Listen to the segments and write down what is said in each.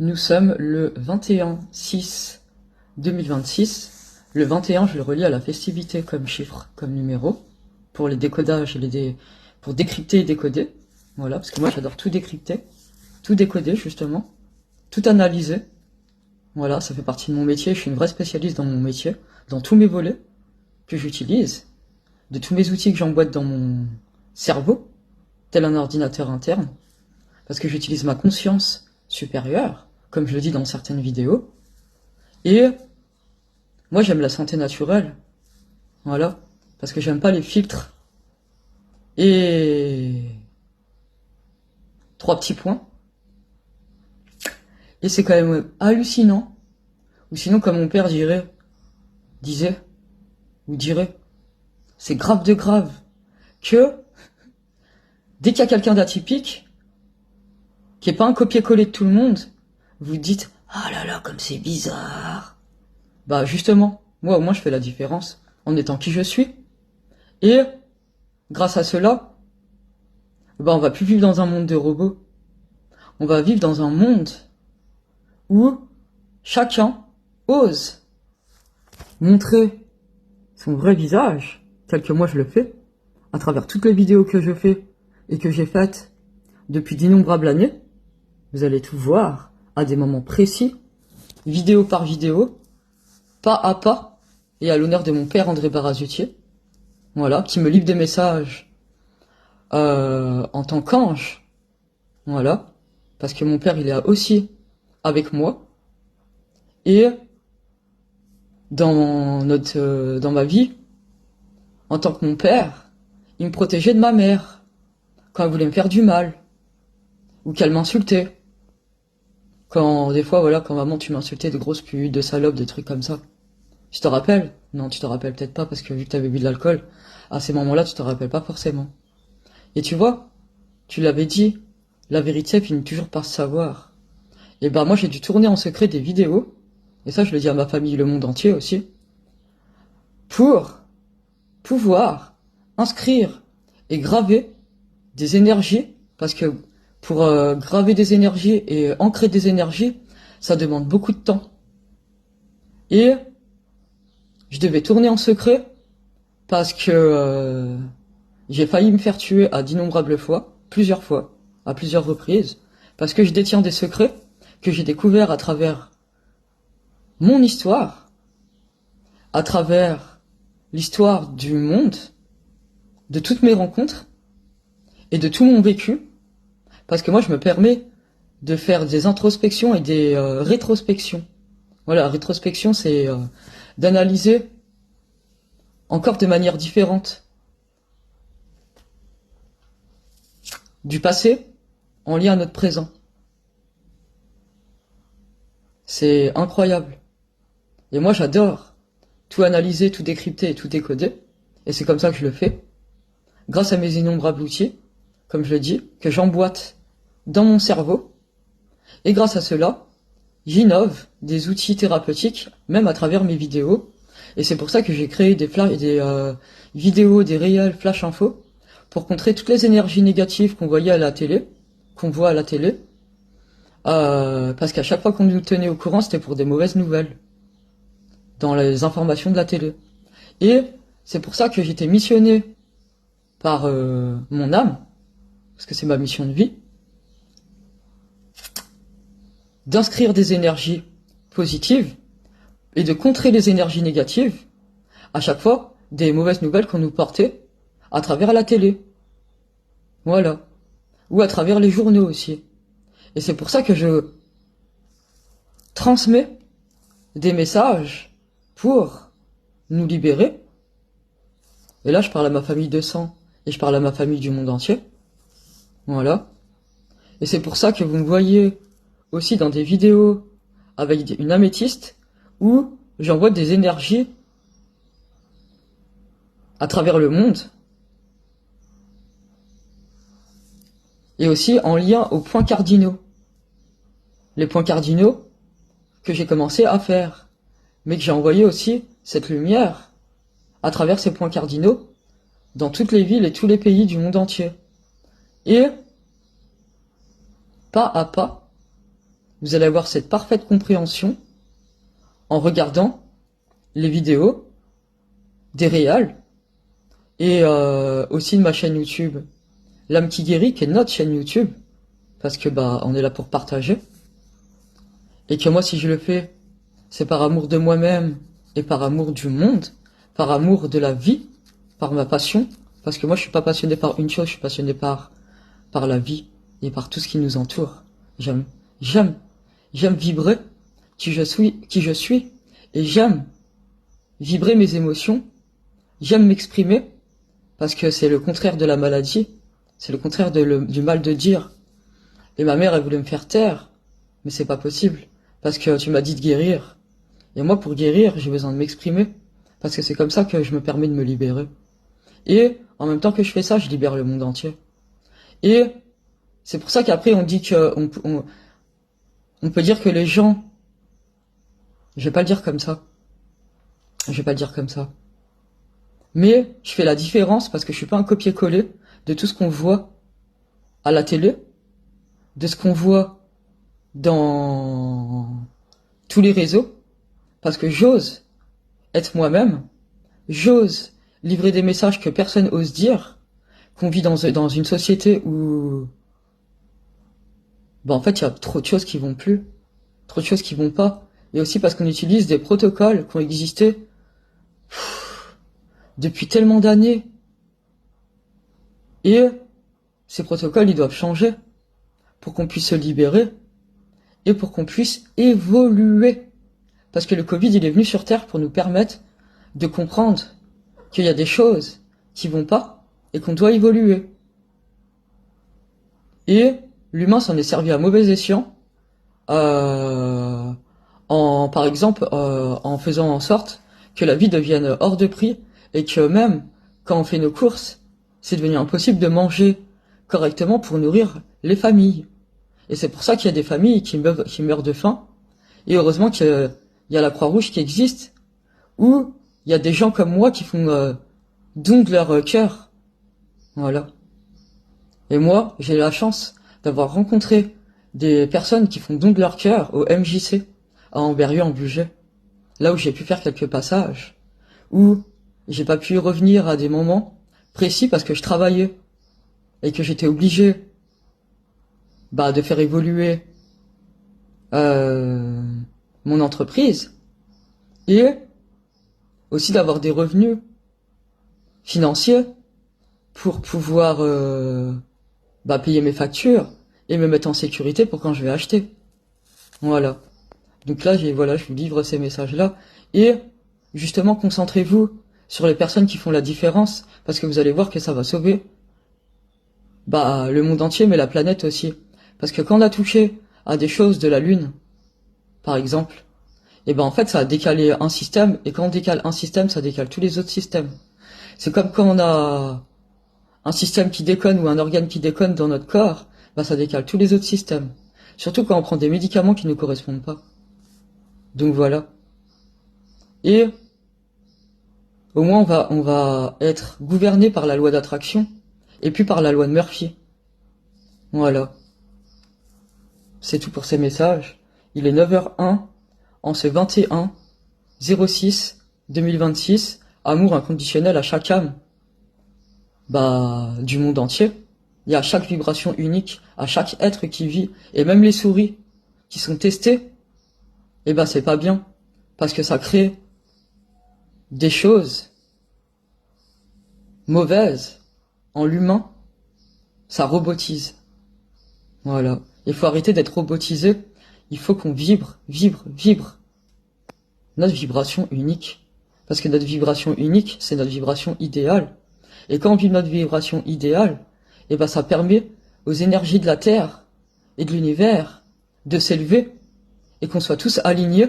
Nous sommes le 21/6/2026. Le 21, je le relie à la festivité comme chiffre, comme numéro, pour les décodages et pour décrypter et décoder. Voilà, parce que moi j'adore tout décrypter, tout décoder justement, tout analyser. Voilà, ça fait partie de mon métier, je suis une vraie spécialiste dans mon métier, dans tous mes volets que j'utilise, de tous mes outils que j'emboîte dans mon cerveau, tel un ordinateur interne, parce que j'utilise ma conscience supérieure, comme je le dis dans certaines vidéos, et moi j'aime la santé naturelle, voilà, parce que j'aime pas les filtres, et 3 petits points, et c'est quand même hallucinant, ou sinon comme mon père disait, c'est grave de grave, que dès qu'il y a quelqu'un d'atypique, qui est pas un copier-coller de tout le monde, vous dites « Ah là là, comme c'est bizarre !» Bah justement, moi au moins je fais la différence, en étant qui je suis. Et, grâce à cela, bah on va plus vivre dans un monde de robots. On va vivre dans un monde où chacun ose montrer son vrai visage, tel que moi je le fais, à travers toutes les vidéos que je fais et que j'ai faites depuis d'innombrables années. Vous allez tout voir à des moments précis, vidéo par vidéo, pas à pas, et à l'honneur de mon père André Barazutier, voilà, qui me livre des messages en tant qu'ange, voilà, parce que mon père il est aussi avec moi, et dans ma vie, en tant que mon père, il me protégeait de ma mère, quand elle voulait me faire du mal, ou qu'elle m'insultait. Quand, des fois, voilà, quand maman, tu m'insultais de grosses putes, de salopes, de trucs comme ça. Tu te rappelles? Non, tu te rappelles peut-être pas, parce que vu que t'avais bu de l'alcool, à ces moments-là, tu te rappelles pas forcément. Et tu vois, tu l'avais dit, la vérité finit toujours par se savoir. Et ben, moi, j'ai dû tourner en secret des vidéos, et ça, je le dis à ma famille, le monde entier aussi, pour pouvoir inscrire et graver des énergies, parce que pour graver des énergies et ancrer des énergies, ça demande beaucoup de temps. Et je devais tourner en secret parce que j'ai failli me faire tuer à d'innombrables fois, plusieurs fois, à plusieurs reprises, parce que je détiens des secrets que j'ai découverts à travers mon histoire, à travers l'histoire du monde, de toutes mes rencontres et de tout mon vécu, parce que moi je me permets de faire des introspections et des rétrospections. Voilà, rétrospection c'est d'analyser encore de manière différente du passé en lien à notre présent. C'est incroyable. Et moi j'adore tout analyser, tout décrypter et tout décoder. Et c'est comme ça que je le fais. Grâce à mes innombrables outils, comme je le dis, que j'emboîte dans mon cerveau. Et grâce à cela, j'innove des outils thérapeutiques, même à travers mes vidéos. Et c'est pour ça que j'ai créé des vidéos, des réels flash info, pour contrer toutes les énergies négatives qu'on voyait à la télé, qu'on voit à la télé. Parce qu'à chaque fois qu'on nous tenait au courant, c'était pour des mauvaises nouvelles, dans les informations de la télé. Et c'est pour ça que j'étais missionné par mon âme, parce que c'est ma mission de vie, d'inscrire des énergies positives et de contrer les énergies négatives à chaque fois des mauvaises nouvelles qu'on nous portait à travers la télé. Voilà. Ou à travers les journaux aussi. Et c'est pour ça que je transmets des messages pour nous libérer. Et là, je parle à ma famille de sang et je parle à ma famille du monde entier. Voilà. Et c'est pour ça que vous me voyez aussi dans des vidéos avec une améthyste où j'envoie des énergies à travers le monde et aussi en lien aux points cardinaux. Les points cardinaux que j'ai commencé à faire, mais que j'ai envoyé aussi cette lumière à travers ces points cardinaux dans toutes les villes et tous les pays du monde entier. Et pas à pas, vous allez avoir cette parfaite compréhension en regardant les vidéos des réals et aussi de ma chaîne YouTube, L'âme qui guérit, qui est notre chaîne YouTube, parce que on est là pour partager, et que moi si je le fais, c'est par amour de moi-même et par amour du monde, par amour de la vie, par ma passion, parce que moi je suis pas passionné par une chose, je suis passionné par la vie et par tout ce qui nous entoure. J'aime vibrer qui je suis, et j'aime vibrer mes émotions, j'aime m'exprimer, parce que c'est le contraire de la maladie, c'est le contraire du mal de dire. Et ma mère, elle voulait me faire taire, mais c'est pas possible, parce que tu m'as dit de guérir. Et moi, pour guérir, j'ai besoin de m'exprimer, parce que c'est comme ça que je me permets de me libérer. Et en même temps que je fais ça, je libère le monde entier. Et c'est pour ça qu'après on dit que on peut dire que les gens, je vais pas le dire comme ça, mais je fais la différence parce que je suis pas un copier-coller de tout ce qu'on voit à la télé, de ce qu'on voit dans tous les réseaux, parce que j'ose être moi-même, j'ose livrer des messages que personne ose dire, qu'on vit dans une société où en fait il y a trop de choses qui vont plus, trop de choses qui vont pas, et aussi parce qu'on utilise des protocoles qui ont existé depuis tellement d'années, et ces protocoles ils doivent changer pour qu'on puisse se libérer et pour qu'on puisse évoluer, parce que le Covid il est venu sur Terre pour nous permettre de comprendre qu'il y a des choses qui vont pas et qu'on doit évoluer. Et l'humain s'en est servi à mauvais escient, par exemple en faisant en sorte que la vie devienne hors de prix, et que même quand on fait nos courses, c'est devenu impossible de manger correctement pour nourrir les familles. Et c'est pour ça qu'il y a des familles qui meurent de faim, et heureusement qu'il y a la Croix-Rouge qui existe, où il y a des gens comme moi qui font don de leur cœur. Voilà. Et moi, j'ai la chance d'avoir rencontré des personnes qui font don de leur cœur au MJC, à Amberieu-en-Bugey, là où j'ai pu faire quelques passages, où j'ai pas pu revenir à des moments précis parce que je travaillais, et que j'étais obligé de faire évoluer mon entreprise, et aussi d'avoir des revenus financiers pour pouvoir payer mes factures et me mettre en sécurité pour quand je vais acheter. Voilà. Donc là, je vous livre ces messages-là. Et justement, concentrez-vous sur les personnes qui font la différence, parce que vous allez voir que ça va sauver le monde entier, mais la planète aussi. Parce que quand on a touché à des choses de la Lune, par exemple, et en fait, ça a décalé un système, et quand on décale un système, ça décale tous les autres systèmes. C'est comme quand on a un système qui déconne ou un organe qui déconne dans notre corps, ça décale tous les autres systèmes. Surtout quand on prend des médicaments qui ne correspondent pas. Donc voilà. Et au moins on va être gouverné par la loi d'attraction et puis par la loi de Murphy. Voilà. C'est tout pour ces messages. Il est 9h01 en ce 21/06/2026. Amour inconditionnel à chaque âme du monde entier. Il y a chaque vibration unique, à chaque être qui vit, et même les souris qui sont testées, c'est pas bien, parce que ça crée des choses mauvaises en l'humain, ça robotise. Voilà. Il faut arrêter d'être robotisé, il faut qu'on vibre notre vibration unique, parce que notre vibration unique, c'est notre vibration idéale. Et quand on vit notre vibration idéale, ça permet aux énergies de la Terre et de l'univers de s'élever, et qu'on soit tous alignés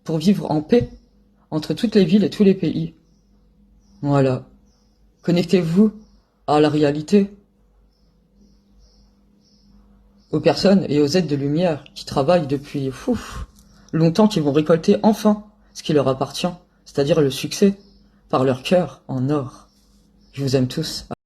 pour vivre en paix entre toutes les villes et tous les pays. Voilà. Connectez-vous à la réalité, aux personnes et aux êtres de lumière qui travaillent depuis longtemps, qui vont récolter enfin ce qui leur appartient, c'est-à-dire le succès par leur cœur en or. Je vous aime tous.